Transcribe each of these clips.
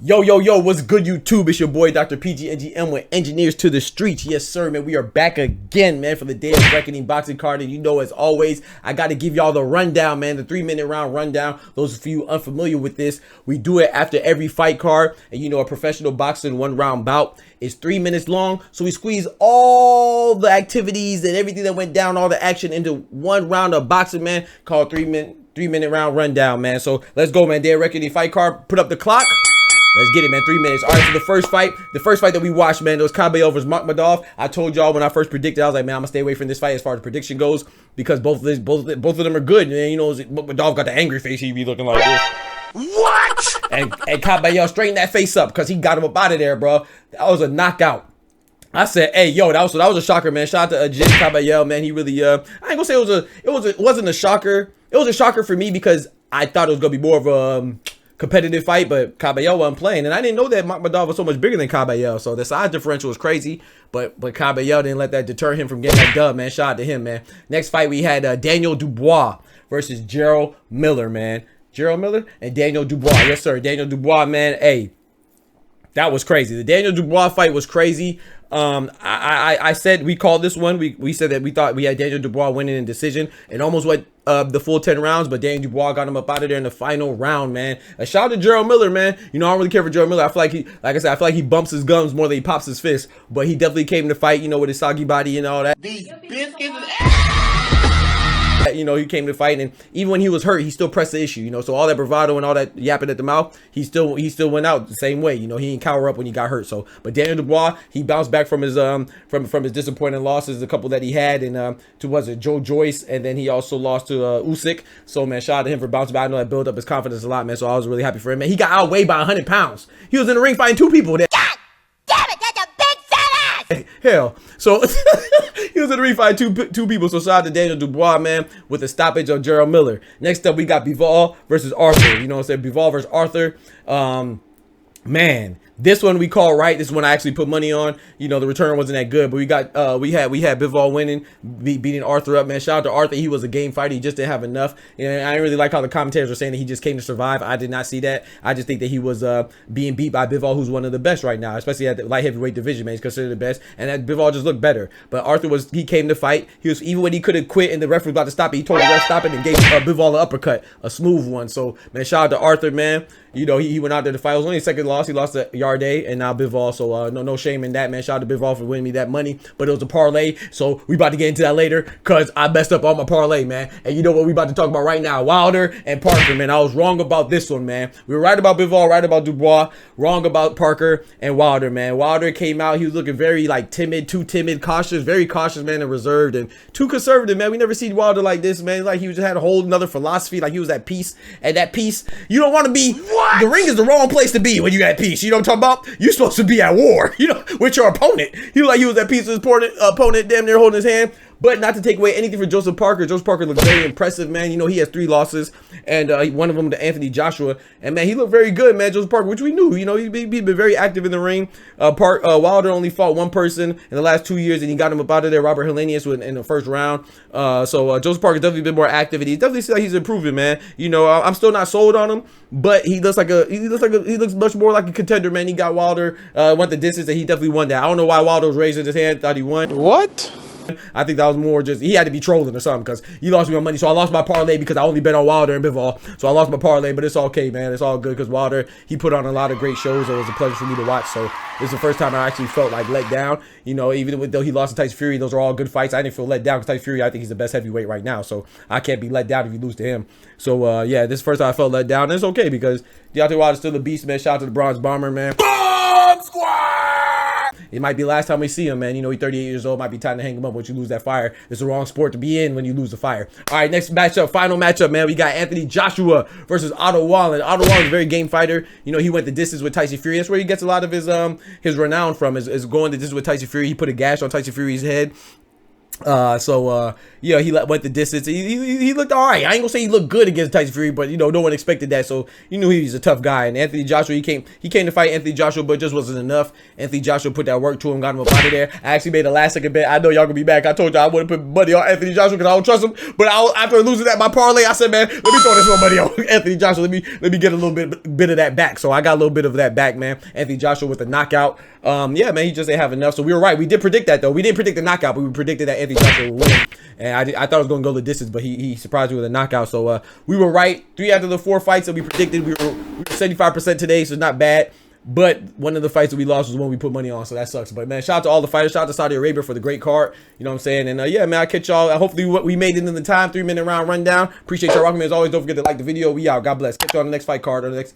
Yo, yo, yo, what's good, YouTube? It's your boy, Dr. PGNGM with Engineers to the Streets. Yes, sir, man. We are back again, man, for the Day of Reckoning boxing card. And you know, as always, I got to give y'all the rundown, man, the 3-minute round rundown. Those of you unfamiliar with this, we do it after every fight card. And you know, a professional boxing 1-round bout is 3 minutes long. So we squeeze all the activities and everything that went down, all the action into 1 round of boxing, man, called 3-minute round rundown, man. So let's go, man. Day of Reckoning fight card. Put up the clock. Let's get it, man. 3 minutes. All right, so the first fight that we watched, man, it was Kabayel versus Makhmudov. I told y'all when I first predicted, I was like, man, I'm gonna stay away from this fight as far as prediction goes because both of them are good. And you know, Makhmudov got the angry face. He be looking like this. What? And Kabayel straightened that face up because he got him up out of there, bro. That was a knockout. I said, hey, yo, that was a shocker, man. Shout out to Kabayel, man. He really, I ain't gonna say it wasn't a shocker. It was a shocker for me because I thought it was gonna be more of a competitive fight, but Kabayel wasn't playing, and I didn't know that Makhmudov was so much bigger than Kabayel, so the size differential was crazy, but Kabayel didn't let that deter him from getting that dub, man. Shout out to him, man. Next fight, we had Daniel Dubois versus Jerrell Miller, man. Jerrell Miller and Daniel Dubois. Yes, sir. Daniel Dubois, man. Hey, that was crazy. The Daniel Dubois fight was crazy. I said we called this one. We said that we thought we had Daniel Dubois winning in decision and almost went the full 10 rounds, but Daniel Dubois got him up out of there in the final round, man. A shout out to Jerrell Miller, man. You know, I don't really care for Jerrell Miller. I feel like I feel like he bumps his gums more than he pops his fist, but he definitely came to fight, you know, with his soggy body and all that. These biscuits. You know, he came to fight, and even when he was hurt, he still pressed the issue, you know. So all that bravado and all that yapping at the mouth, he still went out the same way, you know. He didn't cower up when he got hurt. So, but Daniel Dubois, he bounced back from his from his disappointing losses, a couple that he had, and to Joe Joyce, and then he also lost to Usyk. So man, shout out to him for bouncing back. I know that built up his confidence a lot, man. So I was really happy for him, man. He got outweighed by 100 pounds. He was in the ring fighting 2 people there. God damn it, that's a big fat ass. Hell, so. He was in the ring fight two people. So shout out to Daniel Dubois, man, with the stoppage of Jerrell Miller. Next up, we got Bivol versus Arthur. You know what I'm saying? Bivol versus Arthur. Man, this one we call right. This one I actually put money on. You know, the return wasn't that good, but we had Bivol winning, beating Arthur up, man. Shout out to Arthur. He was a game fighter. He just didn't have enough. And I didn't really like how the commentators were saying that he just came to survive. I did not see that. I just think that he was being beat by Bivol, who's one of the best right now, especially at the light heavyweight division, man. He's considered the best, and that Bivol just looked better. But Arthur he came to fight. He was, even when he could have quit and the ref was about to stop it, he told the ref stop it and gave Bivol an uppercut, a smooth one. So man, shout out to Arthur, man. You know, he went out there to fight. It was only his second loss. He lost to Yarde and now Bivol. So no shame in that, man. Shout out to Bivol for winning me that money. But it was a parlay. So we about to get into that later because I messed up all my parlay, man. And you know what we about to talk about right now? Wilder and Parker, man. I was wrong about this one, man. We were right about Bivol, right about Dubois, wrong about Parker and Wilder, man. Wilder came out. He was looking very like timid, too timid, cautious, very cautious, man, and reserved and too conservative, man. We never seen Wilder like this, man. Like he just had a whole another philosophy. Like he was at peace. And that peace, you don't want to be. What? The ring is the wrong place to be when you at peace. You know what I'm talking about? You're supposed to be at war, you know, with your opponent. He was at peace with his opponent, damn near holding his hand. But not to take away anything from Joseph Parker. Joseph Parker looked very impressive, man. You know, he has 3 losses, and one of them to Anthony Joshua. And, man, he looked very good, man, Joseph Parker, which we knew. You know, he's been very active in the ring. Wilder only fought 1 person in the last 2 years, and he got him up out of there, Robert Helenius, in the first round. So Joseph Parker definitely been more active, and he definitely seems like he's improving, man. You know, I'm still not sold on him, but he looks much more like a contender, man. He got Wilder, went the distance, and he definitely won that. I don't know why Wilder was raising his hand, thought he won. What? I think that was more just he had to be trolling or something because he lost me my money. So I lost my parlay because I only bet on Wilder and Bivol. So I lost my parlay, but it's okay, man. It's all good because Wilder, he put on a lot of great shows. It was a pleasure for me to watch. So this is the first time I actually felt like let down. You know, even though he lost to Tyson Fury, those are all good fights. I didn't feel let down because Tyson Fury, I think he's the best heavyweight right now. So I can't be let down if you lose to him. So yeah, this is the first time I felt let down. And it's okay because Deontay Wilder's still a beast, man. Shout out to the Bronze Bomber, man. Bomb Squad! It might be the last time we see him, man. You know, he's 38 years old. Might be time to hang him up once you lose that fire. It's the wrong sport to be in when you lose the fire. All right, next matchup, final matchup, man. We got Anthony Joshua versus Otto Wallin. Otto Wallin's a very game fighter. You know, he went the distance with Tyson Fury. That's where he gets a lot of his renown from, is going the distance with Tyson Fury. He put a gash on Tyson Fury's head. Yeah, he went the distance. He looked all right. I ain't gonna say he looked good against Tyson Fury, but you know, no one expected that, so you knew he was a tough guy. And Anthony Joshua, he came to fight Anthony Joshua, but it just wasn't enough. Anthony Joshua put that work to him, got him up out of there. I actually made a last second bet. I know y'all gonna be back. I told y'all I wouldn't put money on Anthony Joshua because I don't trust him. But after losing that my parlay, I said, man, let me throw this little money on Anthony Joshua. Let me get a little bit of that back. So I got a little bit of that back, man. Anthony Joshua with a knockout. Yeah, man, he just didn't have enough. So we were right. We did predict that though. We didn't predict the knockout, but we predicted that Anthony Joshua would win. And I thought it was going to go the distance, but he surprised me with a knockout. So we were right. 3 out of the 4 fights that we predicted, we were 75% today, so it's not bad. But one of the fights that we lost was one we put money on, so that sucks. But man, shout out to all the fighters. Shout out to Saudi Arabia for the great card. You know what I'm saying? And yeah, man, I'll catch y'all. Hopefully we made it in the time. 3-minute round rundown. Appreciate y'all rocking me as always. Don't forget to like the video. We out. God bless. Catch y'all on the next fight card or the next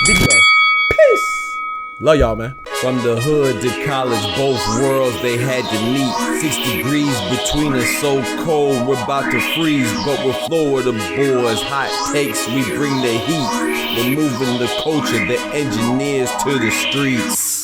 video. Peace. Love y'all, man. From the hood to college, both worlds they had to meet. 6 degrees between us, so cold we're about to freeze. But we're Florida boys, hot takes, we bring the heat. We're moving the culture, the engineers to the streets.